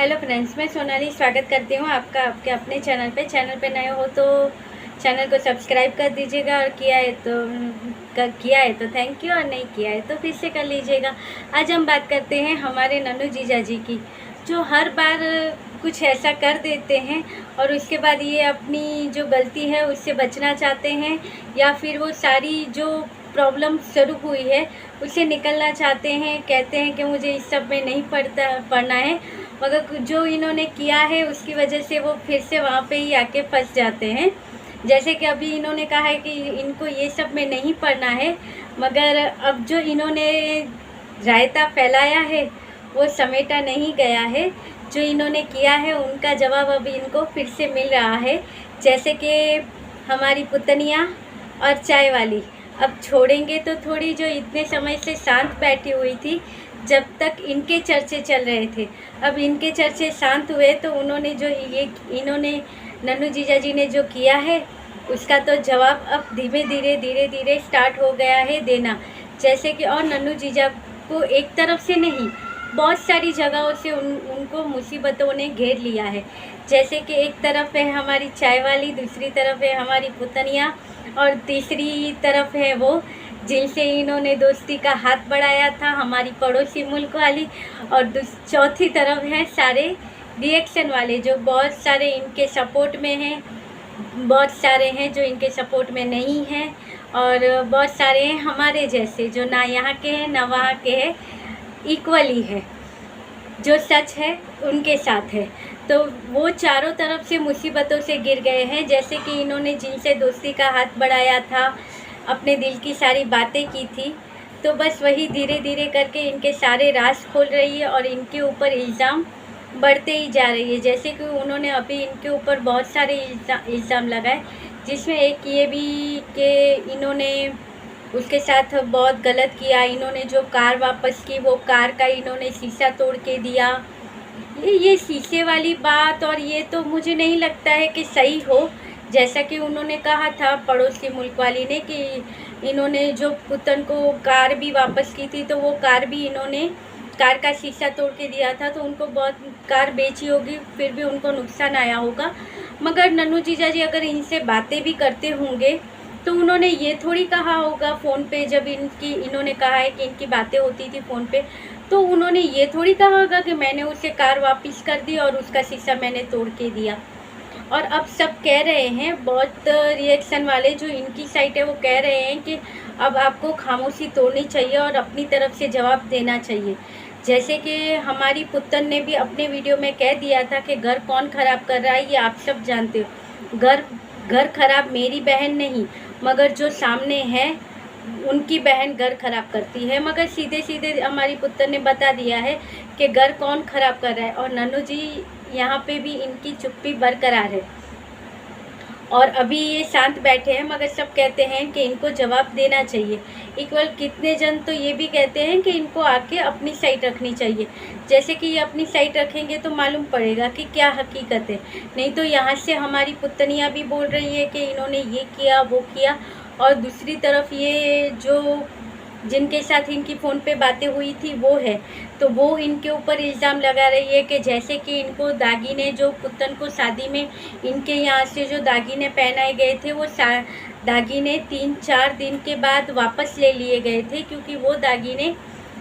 Hello friends, मैं सोनाली स्वागत करती हूँ आपका आपके अपने चैनल पे नए हो तो चैनल को सब्सक्राइब कर दीजिएगा और किया है तो थैंक यू, और नहीं किया है तो फिर से कर लीजिएगा। आज हम बात करते हैं हमारे नन्नू जीजा जी की, जो हर बार कुछ ऐसा कर देते हैं और उसके बाद ये अपनी जो गलती है उससे बचना चाहते हैं, या फिर वो सारी जो प्रॉब्लम शुरू हुई है उससे निकलना चाहते हैं। कहते हैं कि मुझे इस सब में नहीं पढ़ना है, मगर जो इन्होंने किया है उसकी वजह से वो फिर से वहाँ पे ही आके फंस जाते हैं। जैसे कि अभी इन्होंने कहा है कि इनको ये सब में नहीं पढ़ना है, मगर अब जो इन्होंने रायता फैलाया है वो समेटा नहीं गया है। जो इन्होंने किया है उनका जवाब अभी इनको फिर से मिल रहा है। जैसे कि हमारी पुतनिया और चाय वाली अब छोड़ेंगे तो थोड़ी, जो इतने समय से शांत बैठी हुई थी जब तक इनके चर्चे चल रहे थे, अब इनके चर्चे शांत हुए तो उन्होंने जो इन्होंने नन्नू जीजा जी ने जो किया है उसका तो जवाब अब धीरे धीरे स्टार्ट हो गया है देना। जैसे कि और नन्नू जीजा को एक तरफ से नहीं, बहुत सारी जगहों से उनको मुसीबतों ने घेर लिया है। जैसे कि एक तरफ है हमारी चाय वाली, दूसरी तरफ है हमारी पुतनिया, और तीसरी तरफ है वो जिनसे इन्होंने दोस्ती का हाथ बढ़ाया था, हमारी पड़ोसी मुल्क वाली, और चौथी तरफ है सारे रिएक्शन वाले, जो बहुत सारे इनके सपोर्ट में हैं, बहुत सारे हैं जो इनके सपोर्ट में नहीं हैं, और बहुत सारे हैं हमारे जैसे जो ना यहाँ के हैं ना वहाँ के हैं, इक्वली है, जो सच है उनके साथ है। तो वो चारों तरफ से मुसीबतों से गिर गए हैं। जैसे कि इन्होंने जिनसे दोस्ती का हाथ बढ़ाया था, अपने दिल की सारी बातें की थी, तो बस वही धीरे धीरे करके इनके सारे राज खोल रही है और इनके ऊपर इल्ज़ाम बढ़ते ही जा रही है। जैसे कि उन्होंने अभी इनके ऊपर बहुत सारे इल्ज़ाम लगाए, जिसमें एक ये भी कि इन्होंने उसके साथ बहुत गलत किया। इन्होंने जो कार वापस की वो कार का इन्होंने शीशा तोड़ के दिया। ये शीशे वाली बात, और ये तो मुझे नहीं लगता है कि सही हो। जैसा कि उन्होंने कहा था पड़ोसी मुल्क वाली ने कि इन्होंने जो पुतन को कार भी वापस की थी तो वो कार भी इन्होंने कार का शीशा तोड़ के दिया था, तो उनको बहुत कार बेची होगी, फिर भी उनको नुकसान आया होगा। मगर नन्नू जीजा जी अगर इनसे बातें भी करते होंगे तो उन्होंने ये थोड़ी कहा होगा फ़ोन पे, जब इन्होंने कहा है कि इनकी बातें होती थी फ़ोन पे, तो उन्होंने ये थोड़ी कहा होगा कि मैंने उसे कार वापस कर दी और उसका शीशा मैंने तोड़ के दिया। और अब सब कह रहे हैं, बहुत रिएक्शन वाले जो इनकी साइड है वो कह रहे हैं कि अब आपको खामोशी तोड़नी चाहिए और अपनी तरफ से जवाब देना चाहिए। जैसे कि हमारी पुतन ने भी अपने वीडियो में कह दिया था कि घर कौन ख़राब कर रहा है ये आप सब जानते हो। घर खराब मेरी बहन नहीं, मगर जो सामने है उनकी बहन घर खराब करती है। मगर सीधे सीधे हमारी पुत्र ने बता दिया है कि घर कौन खराब कर रहा है, और नन्नू जी यहाँ पे भी इनकी चुप्पी बरकरार है और अभी ये शांत बैठे हैं, मगर सब कहते हैं कि इनको जवाब देना चाहिए। इक्वल कितने जन तो ये भी कहते हैं कि इनको आके अपनी साइड रखनी चाहिए। जैसे कि ये अपनी साइड रखेंगे तो मालूम पड़ेगा कि क्या हकीकत है। नहीं तो यहाँ से हमारी पुतनियाँ भी बोल रही है कि इन्होंने ये किया वो किया, और दूसरी तरफ ये जो जिनके साथ इनकी फ़ोन पे बातें हुई थी वो है, तो वो इनके ऊपर इल्ज़ाम लगा रही है कि जैसे कि इनको दागीने जो पुतन को शादी में इनके यहाँ से जो दागीने पहनाए गए थे वो दागीने 3-4 दिन के बाद वापस ले लिए गए थे, क्योंकि वो दागीने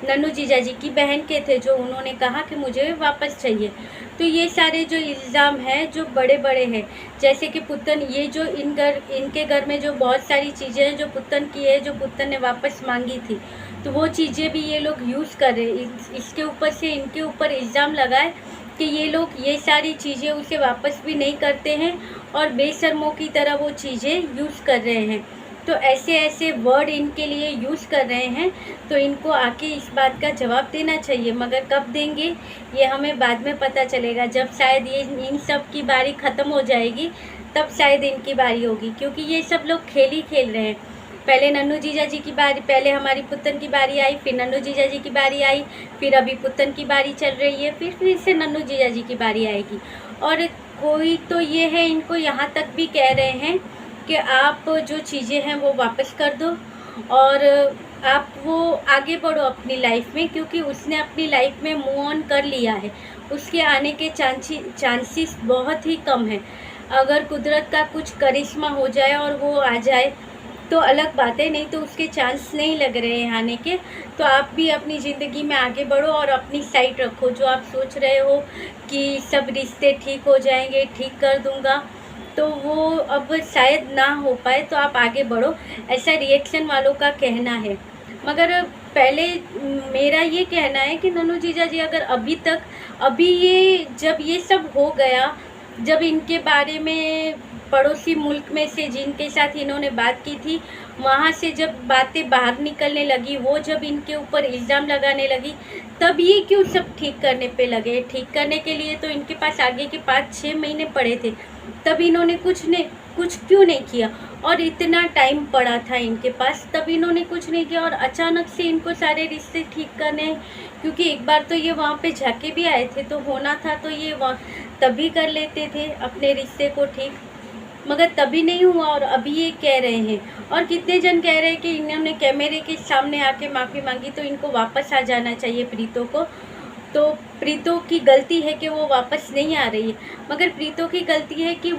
नन्नू जीजा जी की बहन के थे जो उन्होंने कहा कि मुझे वापस चाहिए। तो ये सारे जो इल्ज़ाम हैं जो बड़े बड़े हैं, जैसे कि पुतन ये जो इनके घर में जो बहुत सारी चीज़ें हैं जो पुतन की है, जो पुतन ने वापस मांगी थी, तो वो चीज़ें भी ये लोग यूज़ कर रहे हैं। इसके ऊपर से इनके ऊपर इल्ज़ाम लगाए कि ये लोग ये सारी चीज़ें उसे वापस भी नहीं करते हैं और बेशर्मों की तरह वो चीज़ें यूज़ कर रहे हैं। तो ऐसे ऐसे वर्ड इनके लिए यूज़ कर रहे हैं, तो इनको आके इस बात का जवाब देना चाहिए। मगर कब देंगे ये हमें बाद में पता चलेगा, जब शायद ये इन सब की बारी ख़त्म हो जाएगी तब शायद इनकी बारी होगी, क्योंकि ये सब लोग खेल ही खेल रहे हैं। पहले नन्नू जीजा जी की बारी, पहले हमारी पुतन की बारी आई, फिर नन्नू जीजा जी की बारी आई, फिर अभी पुतन की बारी चल रही है, फिर से नन्नू जीजा जी की बारी आएगी। और कोई तो ये है, इनको यहाँ तक भी कह रहे हैं कि आप जो चीज़ें हैं वो वापस कर दो और आप वो आगे बढ़ो अपनी लाइफ में, क्योंकि उसने अपनी लाइफ में मूव ऑन कर लिया है। उसके आने के चांसेस बहुत ही कम है। अगर कुदरत का कुछ करिश्मा हो जाए और वो आ जाए तो अलग बात है, नहीं तो उसके चांस नहीं लग रहे हैं आने के। तो आप भी अपनी ज़िंदगी में आगे बढ़ो और अपनी साइट रखो। जो आप सोच रहे हो कि सब रिश्ते ठीक हो जाएंगे, ठीक कर दूंगा, तो वो अब शायद ना हो पाए। तो आप आगे बढ़ो, ऐसा रिएक्शन वालों का कहना है। मगर पहले मेरा ये कहना है कि नन्हू जीजा जी, अगर अभी ये जब ये सब हो गया, जब इनके बारे में पड़ोसी मुल्क में से जिनके साथ इन्होंने बात की थी, वहाँ से जब बातें बाहर निकलने लगी, वो जब इनके ऊपर इल्ज़ाम लगाने लगी, तब ये क्यों सब ठीक करने पे लगे। ठीक करने के लिए तो इनके पास आगे के 5-6 महीने पड़े थे, तब इन्होंने कुछ क्यों नहीं किया। और इतना टाइम पड़ा था इनके पास, तब इन्होंने कुछ नहीं किया। और अचानक से इनको सारे रिश्ते ठीक करने, क्योंकि एक बार तो ये वहाँ पे जाके भी आए थे, तो होना था तो ये तभी कर लेते थे अपने रिश्ते को ठीक, मगर तभी नहीं हुआ और अभी ये कह रहे हैं। और कितने जन कह रहे हैं कि इन्होंने कैमरे के सामने आके माफ़ी मांगी, तो इनको वापस आ जाना चाहिए प्रीतो को। तो प्रीतो की गलती है कि वो वापस नहीं आ रही है, मगर प्रीतो की गलती है कि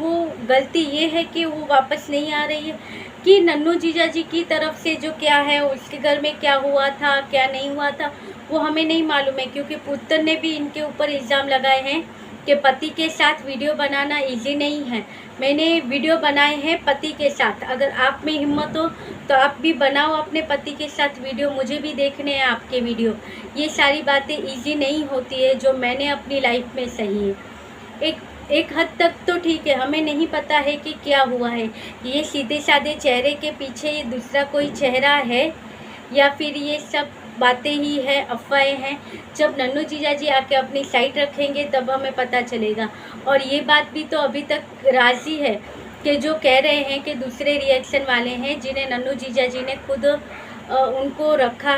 गलती ये है कि वो वापस नहीं आ रही है कि नन्हू जीजा जी की तरफ से जो क्या है, उसके घर में क्या हुआ था क्या नहीं हुआ था, वो हमें नहीं मालूम है। क्योंकि पुत्र ने भी इनके ऊपर इल्ज़ाम लगाए हैं कि पति के साथ वीडियो बनाना इजी नहीं है। मैंने वीडियो बनाए हैं पति के साथ, अगर आप में हिम्मत हो तो आप भी बनाओ अपने पति के साथ वीडियो, मुझे भी देखने हैं आपके वीडियो। ये सारी बातें इजी नहीं होती है जो मैंने अपनी लाइफ में सही है। एक हद तक तो ठीक है, हमें नहीं पता है कि क्या हुआ है, ये सीधे साधे चेहरे के पीछे ये दूसरा कोई चेहरा है या फिर ये सब बातें ही है, अफवाहें हैं। जब नन्हू जीजा जी आके अपनी साइट रखेंगे तब हमें पता चलेगा। और ये बात भी तो अभी तक राजी है कि जो कह रहे हैं कि दूसरे रिएक्शन वाले हैं जिन्हें नन्हू जीजा जी ने खुद उनको रखा,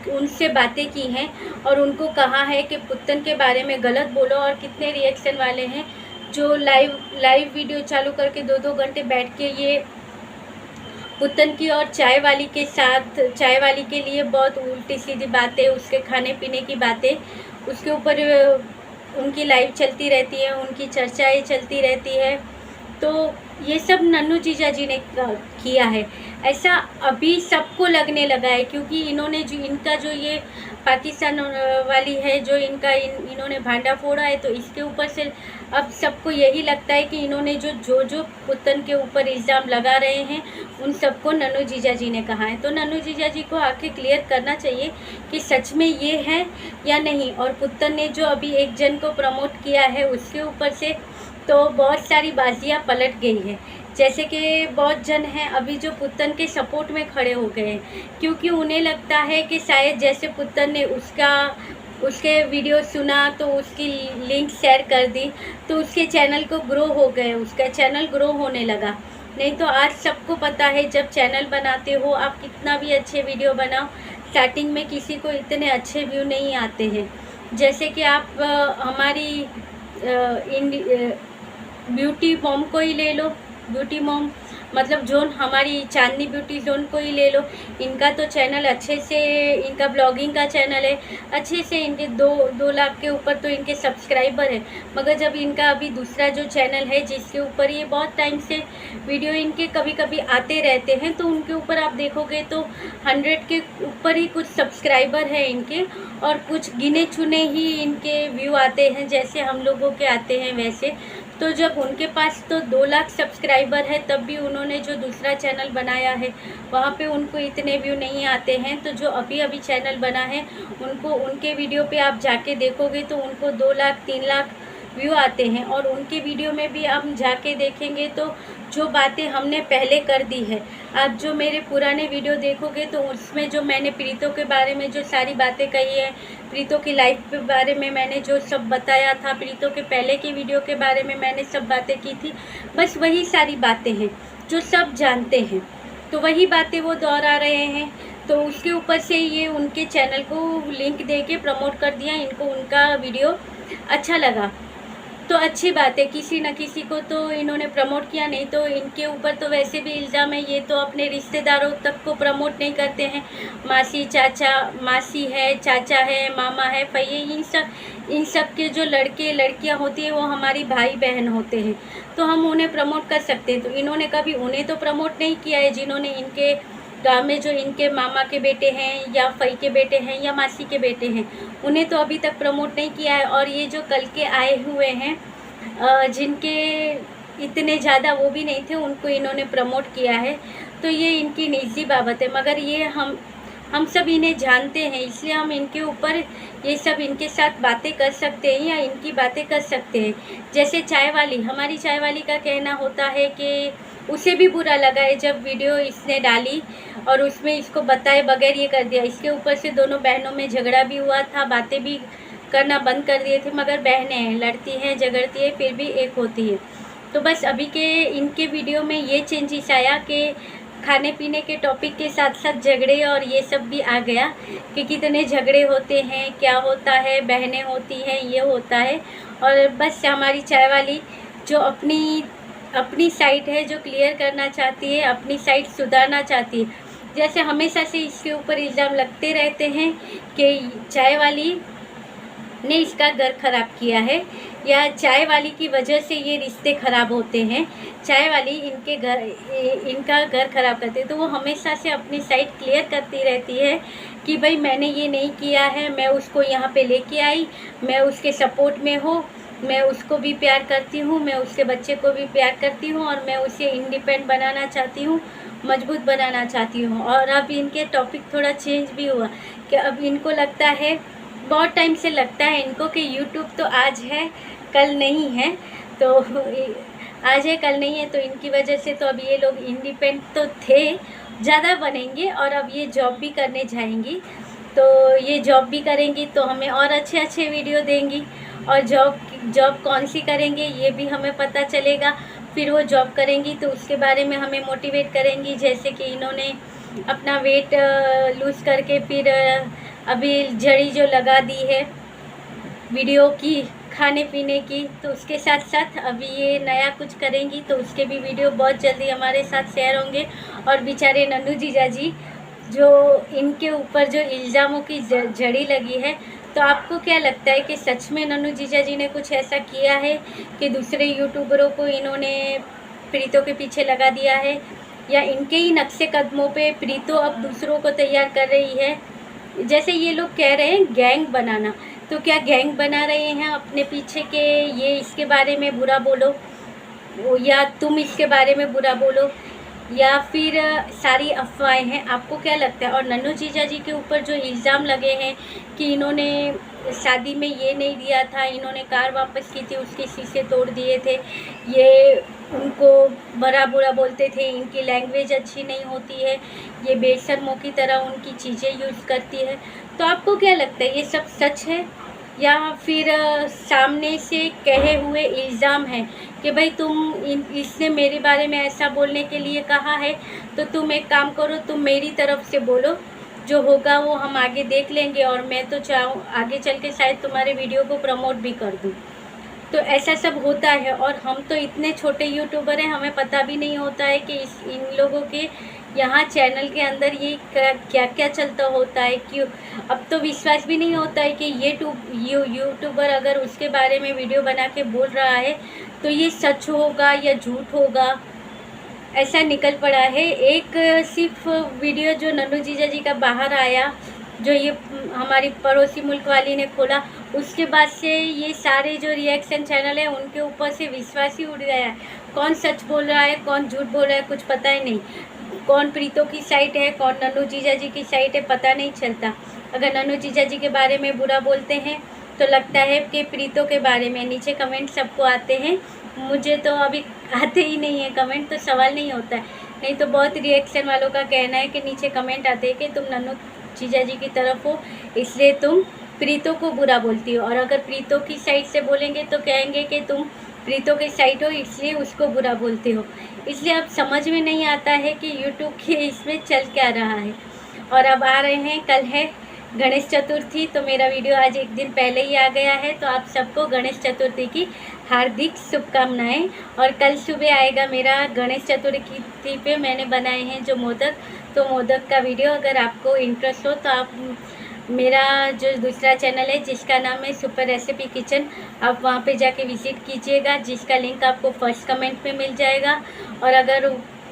उनसे बातें की हैं और उनको कहा है कि पुत्तन के बारे में गलत बोलो। और कितने रिएक्शन वाले हैं जो लाइव वीडियो चालू करके 2-2 घंटे बैठ के ये पुत्तन की और चाय वाली के साथ, चाय वाली के लिए बहुत उल्टी सीधी बातें, उसके खाने पीने की बातें, उसके ऊपर उनकी लाइव चलती रहती है, उनकी चर्चाएं चलती रहती है। तो ये सब नन्हू जीजा जी ने किया है, ऐसा अभी सबको लगने लगा है। क्योंकि इन्होंने इनका जो ये पाकिस्तान वाली है जो इन्होंने भांडा फोड़ा है, तो इसके ऊपर से अब सबको यही लगता है कि इन्होंने जो पुत्तन के ऊपर इल्ज़ाम लगा रहे हैं उन सबको नन्हू जीजा जी ने कहा है। तो नन्हू जीजा जी को आके क्लियर करना चाहिए कि सच में ये है या नहीं। और पुत्तन ने जो अभी एक जन को प्रमोट किया है उसके ऊपर से तो बहुत सारी बाजियाँ पलट गई है। जैसे कि बहुत जन हैं अभी जो पुत्तन के सपोर्ट में खड़े हो गए हैं, क्योंकि उन्हें लगता है कि शायद जैसे पुत्तन ने उसके वीडियो सुना तो उसकी लिंक शेयर कर दी तो उसके चैनल को ग्रो हो गए, उसका चैनल ग्रो होने लगा। नहीं तो आज सबको पता है जब चैनल बनाते हो आप कितना भी अच्छे वीडियो बनाओ, स्टार्टिंग में किसी को इतने अच्छे व्यू नहीं आते हैं। जैसे कि आप हमारी ब्यूटी मॉम को ही ले लो, ब्यूटी मॉम मतलब जोन हमारी चांदनी ब्यूटी जोन को ही ले लो। इनका तो चैनल अच्छे से, इनका ब्लॉगिंग का चैनल है, अच्छे से इनके 2 लाख के ऊपर तो इनके सब्सक्राइबर है। मगर जब इनका अभी दूसरा जो चैनल है जिसके ऊपर ये बहुत टाइम से वीडियो इनके कभी कभी आते रहते हैं, तो उनके ऊपर आप देखोगे तो 100 के ऊपर ही कुछ सब्सक्राइबर है इनके, और कुछ गिने चुने ही इनके व्यू आते हैं जैसे हम लोगों के आते हैं वैसे। तो जब उनके पास तो 2 लाख सब्सक्राइबर है तब भी उन्होंने जो दूसरा चैनल बनाया है वहाँ पे उनको इतने व्यू नहीं आते हैं। तो जो अभी अभी चैनल बना है उनको, उनके वीडियो पे आप जाके देखोगे तो उनको 2 लाख 3 लाख व्यू आते हैं। और उनके वीडियो में भी हम जाके देखेंगे तो जो बातें हमने पहले कर दी है, आप जो मेरे पुराने वीडियो देखोगे तो उसमें जो मैंने प्रीतो के बारे में जो सारी बातें कही है, प्रीतो की लाइफ के बारे में मैंने जो सब बताया था, प्रीतो के पहले की वीडियो के बारे में मैंने सब बातें की थी, बस वही सारी बातें हैं जो सब जानते हैं। तो वही बातें वो दोहरा रहे हैं। तो उसके ऊपर से ये उनके चैनल को लिंक दे के प्रमोट कर दिया, इनको उनका वीडियो अच्छा लगा। तो अच्छी बात है, किसी न किसी को तो इन्होंने प्रमोट किया, नहीं तो इनके ऊपर तो वैसे भी इल्ज़ाम है, ये तो अपने रिश्तेदारों तक को प्रमोट नहीं करते हैं। मासी चाचा, मासी है, चाचा है, मामा है, फैये, इन सब के जो लड़के लड़कियां होती है वो हमारी भाई बहन होते हैं, तो हम उन्हें प्रमोट कर सकते हैं। तो इन्होंने कभी उन्हें तो प्रमोट नहीं किया है, जिन्होंने इनके गांव में जो इनके मामा के बेटे हैं या फई के बेटे हैं या मासी के बेटे हैं, उन्हें तो अभी तक प्रमोट नहीं किया है। और ये जो कल के आए हुए हैं जिनके इतने ज़्यादा वो भी नहीं थे, उनको इन्होंने प्रमोट किया है, तो ये इनकी निजी बाबत है। मगर ये हम सब इन्हें जानते हैं, इसलिए हम इनके ऊपर ये सब इनके साथ बातें कर सकते हैं या इनकी बातें कर सकते हैं। जैसे चाय वाली, हमारी चाय वाली का कहना होता है कि उसे भी बुरा लगा है जब वीडियो इसने डाली और उसमें इसको बताए बगैर ये कर दिया। इसके ऊपर से दोनों बहनों में झगड़ा भी हुआ था, बातें भी करना बंद कर दिए थे, मगर बहनें हैं, लड़ती हैं, झगड़ती है, फिर भी एक होती है। तो बस अभी के इनके वीडियो में ये चेंजेस आया कि खाने पीने के टॉपिक के साथ साथ झगड़े और ये सब भी आ गया कि कितने झगड़े होते हैं, क्या होता है, बहनें होती हैं, ये होता है। और बस हमारी चाय वाली जो अपनी साइड है जो क्लियर करना चाहती है, अपनी साइड सुधारना चाहती है। जैसे हमेशा से इसके ऊपर इल्ज़ाम लगते रहते हैं कि चाय वाली ने इसका घर ख़राब किया है या चाय वाली की वजह से ये रिश्ते ख़राब होते हैं, चाय वाली इनका घर ख़राब करते हैं। तो वो हमेशा से अपनी साइड क्लियर करती रहती है कि भाई मैंने ये नहीं किया है, मैं उसको यहाँ पे लेके आई, मैं उसके सपोर्ट में हूँ, मैं उसको भी प्यार करती हूँ, मैं उसके बच्चे को भी प्यार करती हूँ और मैं उसे इंडिपेंडेंट बनाना चाहती हूँ, मजबूत बनाना चाहती हूँ। और अब इनके टॉपिक थोड़ा चेंज भी हुआ कि अब इनको लगता है, बहुत टाइम से लगता है इनको कि यूट्यूब तो आज है कल नहीं है, तो आज है कल नहीं है, तो इनकी वजह से तो अब ये लोग इंडिपेंडेंट तो थे, ज़्यादा बनेंगे और अब ये जॉब भी करने जाएंगी। तो ये जॉब भी करेंगी तो हमें और अच्छे अच्छे वीडियो देंगी, और जॉब कौन सी करेंगे ये भी हमें पता चलेगा। फिर वो जॉब करेंगी तो उसके बारे में हमें मोटिवेट करेंगी। जैसे कि इन्होंने अपना वेट लूज़ करके फिर अभी जड़ी जो लगा दी है वीडियो की खाने पीने की, तो उसके साथ साथ अभी ये नया कुछ करेंगी, तो उसके भी वीडियो बहुत जल्दी हमारे साथ शेयर होंगे। और बेचारे नन्नू जीजा जी जो इनके ऊपर जो इल्ज़ामों की जड़ी लगी है, तो आपको क्या लगता है कि सच में नन्नू जीजा जी ने कुछ ऐसा किया है कि दूसरे यूट्यूबरों को इन्होंने प्रीतों के पीछे लगा दिया है, या इनके ही नक्शे कदमों पे प्रीतो अब दूसरों को तैयार कर रही है? जैसे ये लोग कह रहे हैं गैंग बनाना, तो क्या गैंग बना रहे हैं अपने पीछे के ये इसके बारे में बुरा बोलो या तुम इसके बारे में बुरा बोलो, या फिर सारी अफवाहें हैं? आपको क्या लगता है? और नन्नू जीजा जी के ऊपर जो इल्ज़ाम लगे हैं कि इन्होंने शादी में ये नहीं दिया था, इन्होंने कार वापस की थी, उसके शीशे तोड़ दिए थे, ये उनको बड़ा बुरा बोलते थे, इनकी लैंग्वेज अच्छी नहीं होती है, ये बेशर्मों की तरह उनकी चीज़ें यूज़ करती है, तो आपको क्या लगता है ये सब सच है या फिर सामने से कहे हुए इल्ज़ाम है कि भाई इसने मेरे बारे में ऐसा बोलने के लिए कहा है, तो तुम एक काम करो, तुम मेरी तरफ से बोलो, जो होगा वो हम आगे देख लेंगे, और मैं तो चाहूँ आगे चल के शायद तुम्हारे वीडियो को प्रमोट भी कर दूँ। तो ऐसा सब होता है, और हम तो इतने छोटे यूट्यूबर हैं, हमें पता भी नहीं होता है कि इन लोगों के यहाँ चैनल के अंदर ये क्या क्या चलता होता है। क्यों अब तो विश्वास भी नहीं होता है कि ये यूट्यूबर अगर उसके बारे में वीडियो बना के बोल रहा है तो ये सच होगा या झूठ होगा, ऐसा निकल पड़ा है। एक सिर्फ वीडियो जो नन्नू जीजा जी का बाहर आया, जो ये हमारी पड़ोसी मुल्क वाली ने खोला, उसके बाद से ये सारे जो रिएक्शन चैनल है उनके ऊपर से विश्वास ही उड़ गया है। कौन सच बोल रहा है कौन झूठ बोल रहा है कुछ पता ही नहीं, कौन प्रीतों की साइड है कौन नन्नू जीजा जी की साइड है पता नहीं चलता। अगर नन्नू जीजा जी के बारे में बुरा बोलते हैं तो लगता है कि प्रीतों के बारे में नीचे कमेंट सबको आते हैं, मुझे तो अभी आते ही नहीं है कमेंट, तो सवाल नहीं होता है। नहीं तो बहुत रिएक्शन वालों का कहना है कि नीचे कमेंट आते हैं कि तुम नन्नू जीजा जी की तरफ हो इसलिए तुम प्रीतों को बुरा बोलती हो, और अगर प्रीतों की साइड से बोलेंगे तो कहेंगे कि तुम प्रीतों के साइड हो इसलिए उसको बुरा बोलते हो। इसलिए अब समझ में नहीं आता है कि यूट्यूब के इसमें चल क्या रहा है। और अब आ रहे हैं, कल है गणेश चतुर्थी, तो मेरा वीडियो आज एक दिन पहले ही आ गया है। तो आप सबको गणेश चतुर्थी की हार्दिक शुभकामनाएं। और कल सुबह आएगा मेरा गणेश चतुर्थी पे मैंने बनाए हैं जो मोदक, तो मोदक का वीडियो अगर आपको इंटरेस्ट हो तो आप मेरा जो दूसरा चैनल है जिसका नाम है सुपर रेसिपी किचन, आप वहाँ पे जाके विज़िट कीजिएगा, जिसका लिंक आपको फर्स्ट कमेंट में मिल जाएगा। और अगर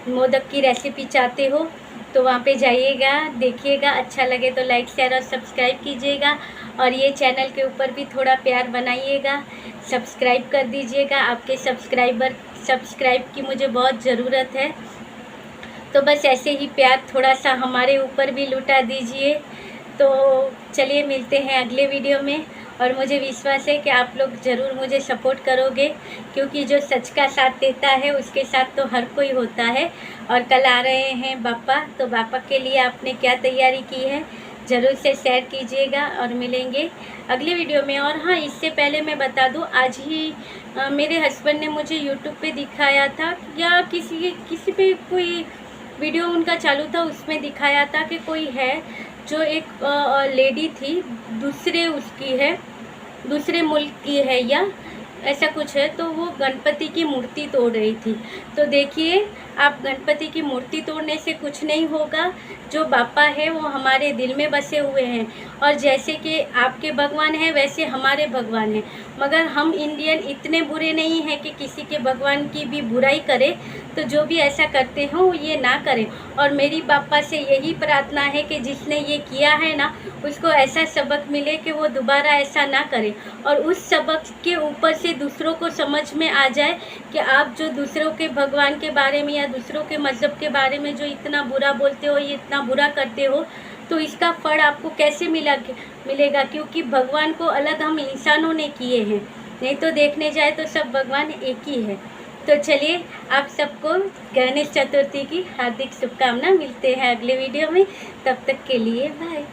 मोदक की रेसिपी चाहते हो तो वहाँ पे जाइएगा, देखिएगा, अच्छा लगे तो लाइक शेयर और सब्सक्राइब कीजिएगा। और ये चैनल के ऊपर भी थोड़ा प्यार बनाइएगा, सब्सक्राइब कर दीजिएगा। आपके सब्सक्राइब की मुझे बहुत ज़रूरत है, तो बस ऐसे ही प्यार थोड़ा सा हमारे ऊपर भी लुटा दीजिए। तो चलिए मिलते हैं अगले वीडियो में। और मुझे विश्वास है कि आप लोग ज़रूर मुझे सपोर्ट करोगे, क्योंकि जो सच का साथ देता है उसके साथ तो हर कोई होता है। और कल आ रहे हैं बापा, तो बापा के लिए आपने क्या तैयारी की है ज़रूर से शेयर कीजिएगा। और मिलेंगे अगले वीडियो में। और हाँ, इससे पहले मैं बता दूँ, आज ही मेरे हस्बैंड ने मुझे यूट्यूब पे दिखाया था, या किसी पे कोई वीडियो उनका चालू था, उसमें दिखाया था कि कोई है जो एक लेडी थी, दूसरे मुल्क की है या ऐसा कुछ है, तो वो गणपति की मूर्ति तोड़ रही थी। तो देखिए, आप गणपति की मूर्ति तोड़ने से कुछ नहीं होगा। जो बापा है वो हमारे दिल में बसे हुए हैं, और जैसे कि आपके भगवान हैं वैसे हमारे भगवान हैं। मगर हम इंडियन इतने बुरे नहीं हैं कि किसी के भगवान की भी बुराई करें, तो जो भी ऐसा करते हो वो ये ना करें। और मेरी बापा से यही प्रार्थना है कि जिसने ये किया है ना, उसको ऐसा सबक मिले कि वो दोबारा ऐसा ना करे। और उस सबक के ऊपर से दूसरों को समझ में आ जाए कि आप जो दूसरों के भगवान के बारे में या दूसरों के मज़हब के बारे में जो इतना बुरा बोलते हो, ये इतना बुरा करते हो, तो इसका फल आपको कैसे मिलेगा। क्योंकि भगवान को अलग हम इंसानों ने किए हैं, नहीं तो देखने जाए तो सब भगवान एक ही है। तो चलिए, आप सबको गणेश चतुर्थी की हार्दिक शुभकामना। मिलते हैं अगले वीडियो में, तब तक के लिए बाय।